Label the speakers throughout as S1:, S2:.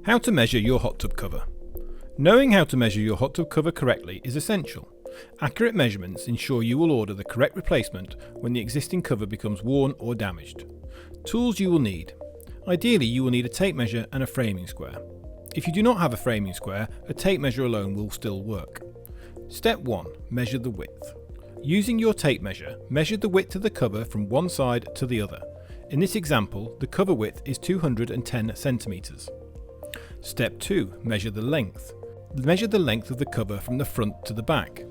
S1: How to measure your hot tub cover. Knowing how to measure your hot tub cover correctly is essential. Accurate measurements ensure you will order the correct replacement when the existing cover becomes worn or damaged. Tools you will need. Ideally, you will need a tape measure and a framing square. If you do not have a framing square, a tape measure alone will still work. Step 1. Measure the width. Using your tape measure, measure the width of the cover from one side to the other. In this example, the cover width is 210 centimeters. Step 2. Measure the length. Measure the length of the cover from the front to the back.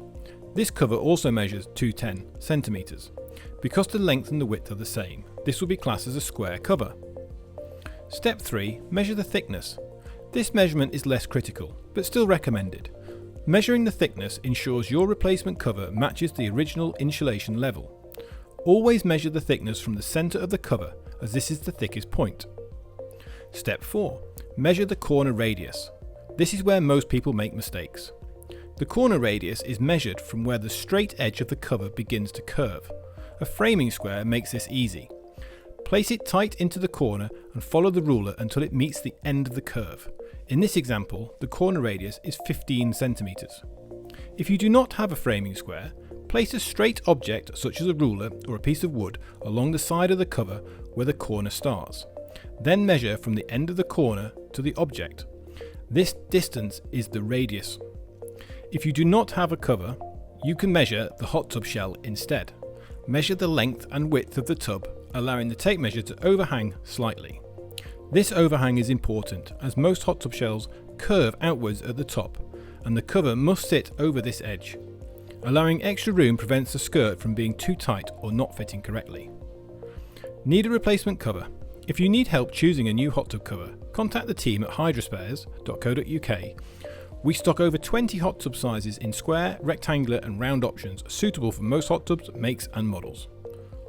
S1: This cover also measures 210 centimeters. Because the length and the width are the same, this will be classed as a square cover. Step 3. Measure the thickness. This measurement is less critical, but still recommended. Measuring the thickness ensures your replacement cover matches the original insulation level. Always measure the thickness from the center of the cover, as this is the thickest point. Step 4. Measure the corner radius. This is where most people make mistakes. The corner radius is measured from where the straight edge of the cover begins to curve. A framing square makes this easy. Place it tight into the corner and follow the ruler until it meets the end of the curve. In this example, the corner radius is 15 centimeters. If you do not have a framing square, place a straight object such as a ruler or a piece of wood along the side of the cover where the corner starts. Then measure from the end of the corner to the object. This distance is the radius. If you do not have a cover, you can measure the hot tub shell instead. Measure the length and width of the tub, allowing the tape measure to overhang slightly. This overhang is important as most hot tub shells curve outwards at the top, and the cover must sit over this edge. Allowing extra room prevents the skirt from being too tight or not fitting correctly. Need a replacement cover? If you need help choosing a new hot tub cover, contact the team at hydrospares.co.uk. We stock over 20 hot tub sizes in square, rectangular and round options suitable for most hot tubs, makes and models.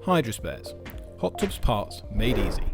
S1: Hydrospares. Hot tubs parts made easy.